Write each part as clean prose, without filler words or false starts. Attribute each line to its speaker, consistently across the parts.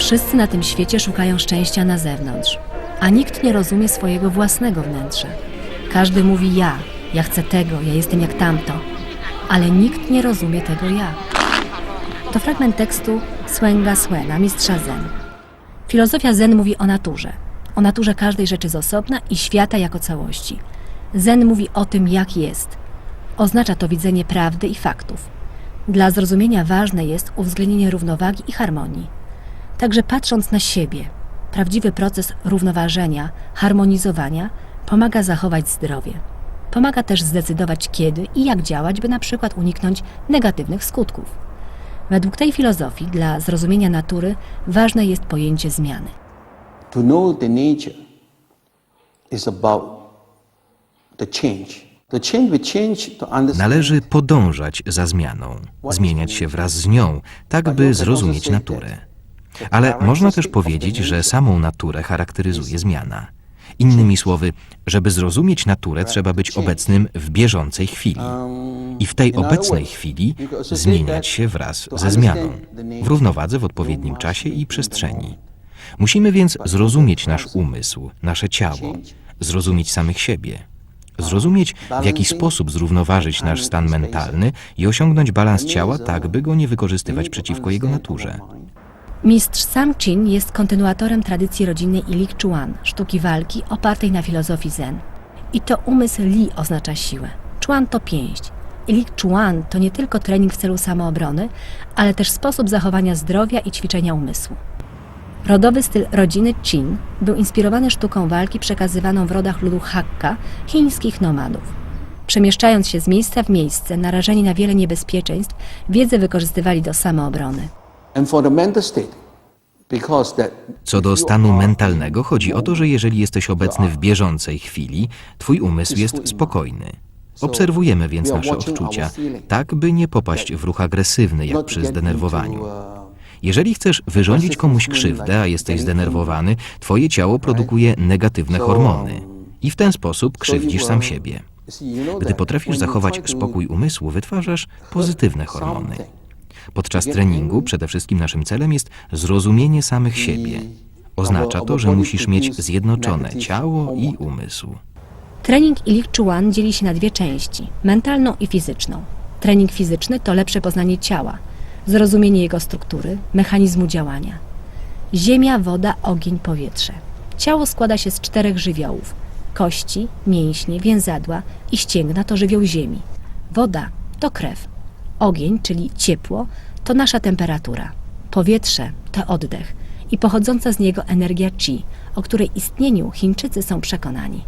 Speaker 1: Wszyscy na tym świecie szukają szczęścia na zewnątrz, a nikt nie rozumie swojego własnego wnętrza. Każdy mówi ja chcę tego, ja jestem jak tamto, ale nikt nie rozumie tego ja. To fragment tekstu Zhuangga Suena, mistrza Zen. Filozofia Zen mówi o naturze każdej rzeczy z osobna i świata jako całości. Zen mówi o tym, jak jest. Oznacza to widzenie prawdy i faktów. Dla zrozumienia ważne jest uwzględnienie równowagi i harmonii. Także patrząc na siebie, prawdziwy proces równoważenia, harmonizowania pomaga zachować zdrowie. Pomaga też zdecydować kiedy i jak działać, by na przykład uniknąć negatywnych skutków. Według tej filozofii dla zrozumienia natury ważne jest pojęcie zmiany.
Speaker 2: To know the nature is about the change.
Speaker 3: Należy podążać za zmianą, zmieniać się wraz z nią, tak by zrozumieć naturę. Ale można też powiedzieć, że samą naturę charakteryzuje zmiana. Innymi słowy, żeby zrozumieć naturę, trzeba być obecnym w bieżącej chwili. I w tej obecnej chwili zmieniać się wraz ze zmianą, w równowadze w odpowiednim czasie i przestrzeni. Musimy więc zrozumieć nasz umysł, nasze ciało, zrozumieć samych siebie. Zrozumieć, w jaki sposób zrównoważyć nasz stan mentalny i osiągnąć balans ciała tak, by go nie wykorzystywać przeciwko jego naturze.
Speaker 1: Mistrz Sam Chin jest kontynuatorem tradycji rodzinnej Ilik Chuan, sztuki walki opartej na filozofii Zen. I to umysł Li oznacza siłę. Chuan to pięść. Ilik Chuan to nie tylko trening w celu samoobrony, ale też sposób zachowania zdrowia i ćwiczenia umysłu. Rodowy styl rodziny Chin był inspirowany sztuką walki przekazywaną w rodach ludu Hakka, chińskich nomadów. Przemieszczając się z miejsca w miejsce, narażeni na wiele niebezpieczeństw, wiedzę wykorzystywali do samoobrony.
Speaker 3: Co do stanu mentalnego, chodzi o to, że jeżeli jesteś obecny w bieżącej chwili, twój umysł jest spokojny. Obserwujemy więc nasze odczucia, tak by nie popaść w ruch agresywny, jak przy zdenerwowaniu. Jeżeli chcesz wyrządzić komuś krzywdę, a jesteś zdenerwowany, twoje ciało produkuje negatywne hormony i w ten sposób krzywdzisz sam siebie. Gdy potrafisz zachować spokój umysłu, wytwarzasz pozytywne hormony. Podczas treningu przede wszystkim naszym celem jest zrozumienie samych siebie. Oznacza to, że musisz mieć zjednoczone ciało i umysł.
Speaker 1: Trening Ilik Chuan dzieli się na dwie części, mentalną i fizyczną. Trening fizyczny to lepsze poznanie ciała, zrozumienie jego struktury, mechanizmu działania. Ziemia, woda, ogień, powietrze. Ciało składa się z 4 żywiołów. Kości, mięśnie, więzadła i ścięgna to żywioł ziemi. Woda to krew. Ogień, czyli ciepło, to nasza temperatura. Powietrze to oddech i pochodząca z niego energia chi, o której istnieniu Chińczycy są przekonani.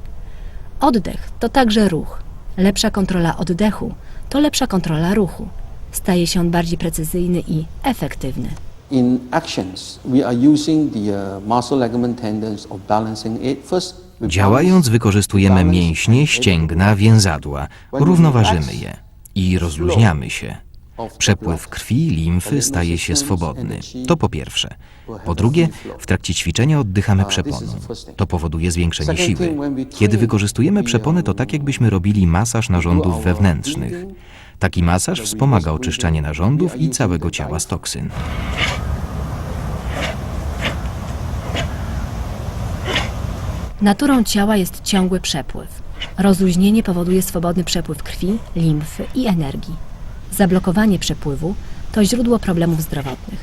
Speaker 1: Oddech to także ruch. Lepsza kontrola oddechu to lepsza kontrola ruchu. Staje się on bardziej precyzyjny i efektywny.
Speaker 2: In actions, we are using the muscle ligament tendons of balancing it. First,
Speaker 3: Działając wykorzystujemy mięśnie, ścięgna, więzadła, równoważymy je i rozluźniamy się. Przepływ krwi, limfy staje się swobodny. To po pierwsze. Po drugie, w trakcie ćwiczenia oddychamy przeponą. To powoduje zwiększenie siły. Kiedy wykorzystujemy przeponę, to tak jakbyśmy robili masaż narządów wewnętrznych. Taki masaż wspomaga oczyszczanie narządów i całego ciała z toksyn.
Speaker 1: Naturą ciała jest ciągły przepływ. Rozluźnienie powoduje swobodny przepływ krwi, limfy i energii. Zablokowanie przepływu to źródło problemów zdrowotnych.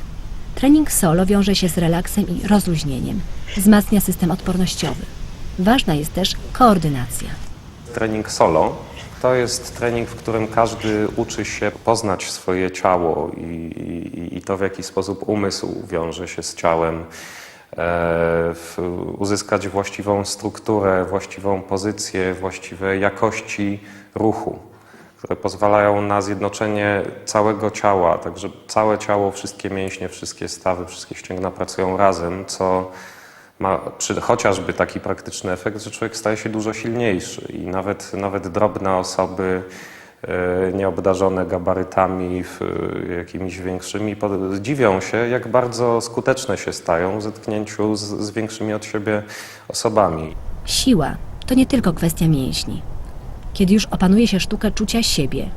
Speaker 1: Trening solo wiąże się z relaksem i rozluźnieniem. Wzmacnia system odpornościowy. Ważna jest też koordynacja.
Speaker 4: Trening solo to jest trening, w którym każdy uczy się poznać swoje ciało i to, w jaki sposób umysł wiąże się z ciałem, uzyskać właściwą strukturę, właściwą pozycję, właściwe jakości ruchu, które pozwalają na zjednoczenie całego ciała, także całe ciało, wszystkie mięśnie, wszystkie stawy, wszystkie ścięgna pracują razem, co ma chociażby taki praktyczny efekt, że człowiek staje się dużo silniejszy i nawet drobne osoby nieobdarzone gabarytami jakimiś większymi dziwią się, jak bardzo skuteczne się stają w zetknięciu z większymi od siebie osobami.
Speaker 1: Siła to nie tylko kwestia mięśni. Kiedy już opanuje się sztukę czucia siebie,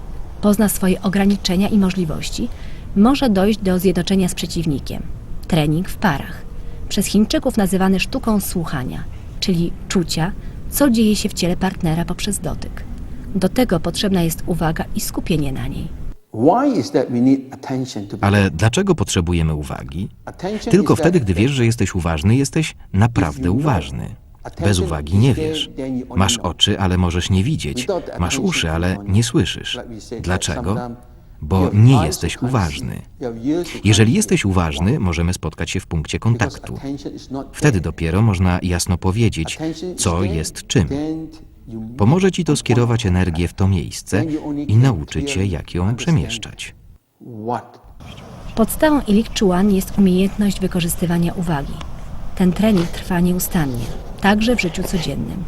Speaker 1: pozna swoje ograniczenia i możliwości, może dojść do zjednoczenia z przeciwnikiem. trening w parach, przez Chińczyków nazywany sztuką słuchania, czyli czucia, co dzieje się w ciele partnera poprzez dotyk. Do tego potrzebna jest uwaga i skupienie na niej.
Speaker 2: Why is that we need attention to be
Speaker 3: Ale dlaczego potrzebujemy uwagi?
Speaker 2: Attention
Speaker 3: Tylko
Speaker 2: is
Speaker 3: wtedy,
Speaker 2: that
Speaker 3: gdy wiesz, że jesteś uważny, jesteś naprawdę uważny. Bez uwagi nie wiesz. Masz oczy, ale możesz nie widzieć. Masz uszy, ale nie słyszysz. Dlaczego? Bo nie jesteś uważny. Jeżeli jesteś uważny, możemy spotkać się w punkcie kontaktu. Wtedy dopiero można jasno powiedzieć, co jest czym. Pomoże ci to skierować energię w to miejsce i nauczyć się, jak ją przemieszczać.
Speaker 1: Podstawą Ilik Chuan jest umiejętność wykorzystywania uwagi. Ten trening trwa nieustannie, także w życiu codziennym.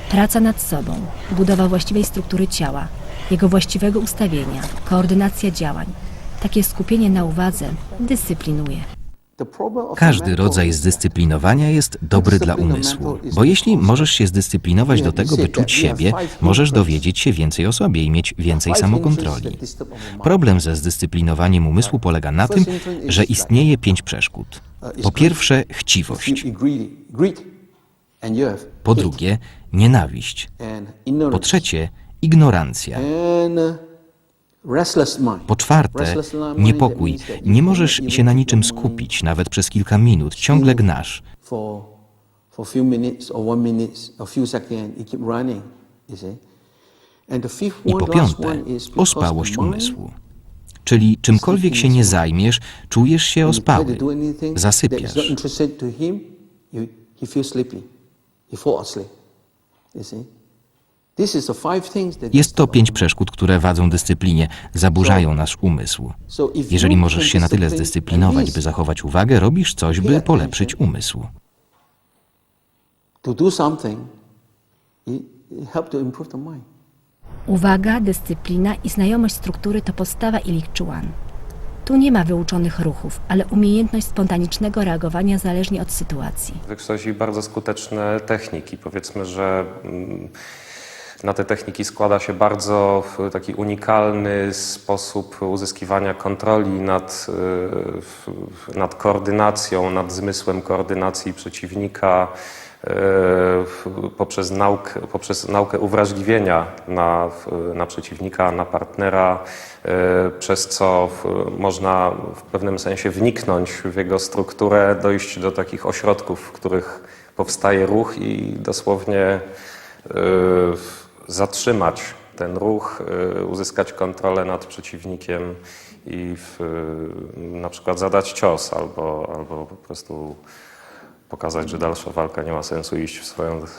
Speaker 1: Praca nad sobą, budowa właściwej struktury ciała, jego właściwego ustawienia, koordynacja działań. Takie skupienie na uwadze dyscyplinuje.
Speaker 3: Każdy rodzaj zdyscyplinowania jest dobry dla umysłu, bo jeśli możesz się zdyscyplinować do tego, by czuć siebie, możesz dowiedzieć się więcej o sobie i mieć więcej samokontroli. Problem ze zdyscyplinowaniem umysłu polega na tym, że istnieje 5 przeszkód. Po pierwsze, chciwość. Po drugie, nienawiść. Po trzecie, ignorancja. Po czwarte, niepokój. Nie możesz się na niczym skupić, nawet przez kilka minut. Ciągle gnasz. I po piąte, ospałość umysłu. Czyli czymkolwiek się nie zajmiesz, czujesz się ospały. Zasypiasz. Jest to 5 przeszkód, które wadzą dyscyplinie, zaburzają nasz umysł. Jeżeli możesz się na tyle zdyscyplinować, by zachować uwagę, robisz coś, by polepszyć umysł.
Speaker 1: Uwaga, dyscyplina i znajomość struktury to podstawa Ilik Chuan. Tu nie ma wyuczonych ruchów, ale umiejętność spontanicznego reagowania zależnie od sytuacji.
Speaker 4: Wykształcił bardzo skuteczne techniki. Powiedzmy, że na te techniki składa się bardzo taki unikalny sposób uzyskiwania kontroli nad koordynacją, nad zmysłem koordynacji przeciwnika, poprzez naukę uwrażliwienia na przeciwnika, na partnera, przez co można w pewnym sensie wniknąć w jego strukturę, dojść do takich ośrodków, w których powstaje ruch i dosłownie zatrzymać ten ruch, uzyskać kontrolę nad przeciwnikiem i na przykład zadać cios albo po prostu pokazać, że dalsza walka nie ma sensu iść w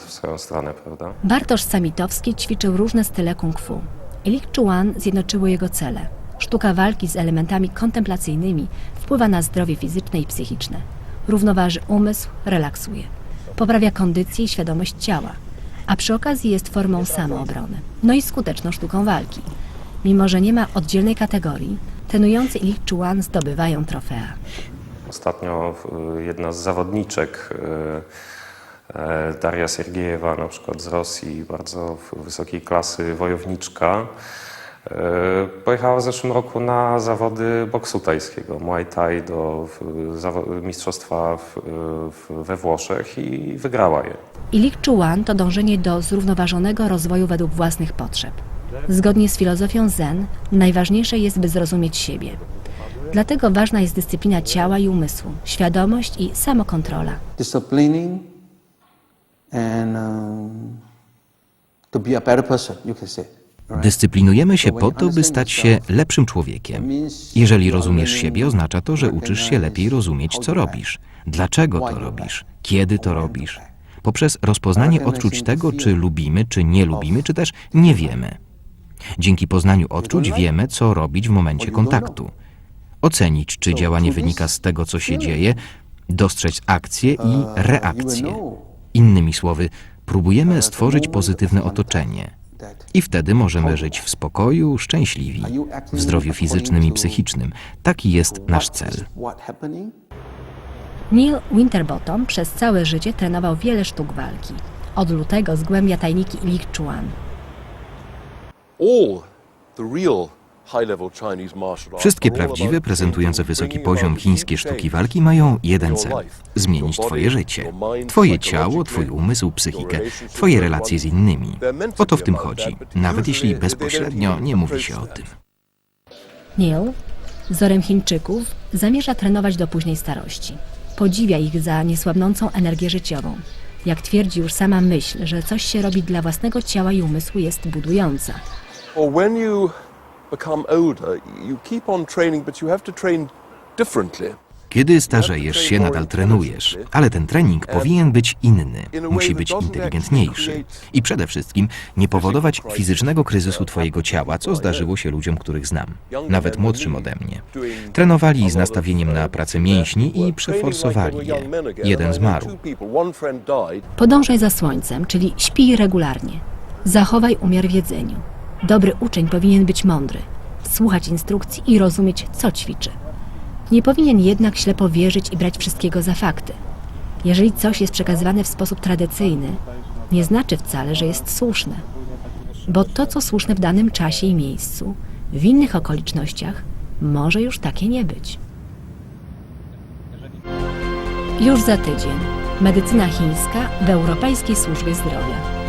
Speaker 4: swoją stronę, prawda?
Speaker 1: Bartosz Samitowski ćwiczył różne style kung fu. Ilik Chuan zjednoczyło jego cele. Sztuka walki z elementami kontemplacyjnymi wpływa na zdrowie fizyczne i psychiczne. Równoważy umysł, relaksuje. Poprawia kondycję i świadomość ciała. A przy okazji jest formą samoobrony. No i skuteczną sztuką walki. Mimo że nie ma oddzielnej kategorii, trenujący Ilik Chuan zdobywają trofea.
Speaker 4: Ostatnio jedna z zawodniczek, Daria Sergiejewa, na przykład z Rosji, bardzo wysokiej klasy wojowniczka, pojechała w zeszłym roku na zawody boksu tajskiego, Muay Thai, do mistrzostwa we Włoszech i wygrała je.
Speaker 1: Ilik Chuan to dążenie do zrównoważonego rozwoju według własnych potrzeb. Zgodnie z filozofią Zen, najważniejsze jest, by zrozumieć siebie. Dlatego ważna jest dyscyplina ciała i umysłu, świadomość i samokontrola.
Speaker 2: Disciplining and to be a better person, you can say.
Speaker 3: Dyscyplinujemy się po to, by stać się lepszym człowiekiem. Jeżeli rozumiesz siebie, oznacza to, że uczysz się lepiej rozumieć, co robisz, dlaczego to robisz, kiedy to robisz. Poprzez rozpoznanie odczuć tego, czy lubimy, czy nie lubimy, czy też nie wiemy. Dzięki poznaniu odczuć wiemy, co robić w momencie kontaktu. Ocenić, czy działanie wynika z tego, co się dzieje, dostrzec akcję i reakcję. Innymi słowy, próbujemy stworzyć pozytywne otoczenie. I wtedy możemy żyć w spokoju, szczęśliwi, w zdrowiu fizycznym i psychicznym. Taki jest nasz cel.
Speaker 1: Neil Winterbottom przez całe życie trenował wiele sztuk walki. Od lutego zgłębia tajniki Ilik Chuan.
Speaker 5: All the real
Speaker 3: Wszystkie prawdziwe, prezentujące wysoki poziom chińskie sztuki walki mają jeden cel – zmienić twoje życie. Twoje ciało, twój umysł, psychikę, twoje relacje z innymi. O to w tym chodzi, nawet jeśli bezpośrednio nie mówi się o tym.
Speaker 1: Neil, wzorem Chińczyków, zamierza trenować do późnej starości. Podziwia ich za niesłabnącą energię życiową. Jak twierdzi już sama myśl, że coś się robi dla własnego ciała i umysłu, jest budująca.
Speaker 5: When you become older, you keep on training, but you have to train differently.
Speaker 3: Kiedy starzejesz się, nadal trenujesz, ale ten trening powinien być inny, musi być inteligentniejszy i przede wszystkim nie powodować fizycznego kryzysu twojego ciała, co zdarzyło się ludziom, których znam, nawet młodszym ode mnie. Trenowali z nastawieniem na pracę mięśni i przeforsowali je. Jeden zmarł.
Speaker 1: Podążaj za słońcem, czyli śpij regularnie. Zachowaj umiar w jedzeniu. Dobry uczeń powinien być mądry, słuchać instrukcji i rozumieć, co ćwiczy. Nie powinien jednak ślepo wierzyć i brać wszystkiego za fakty. Jeżeli coś jest przekazywane w sposób tradycyjny, nie znaczy wcale, że jest słuszne. Bo to, co słuszne w danym czasie i miejscu, w innych okolicznościach, może już takie nie być. Już za tydzień. Medycyna chińska w Europejskiej Służbie Zdrowia.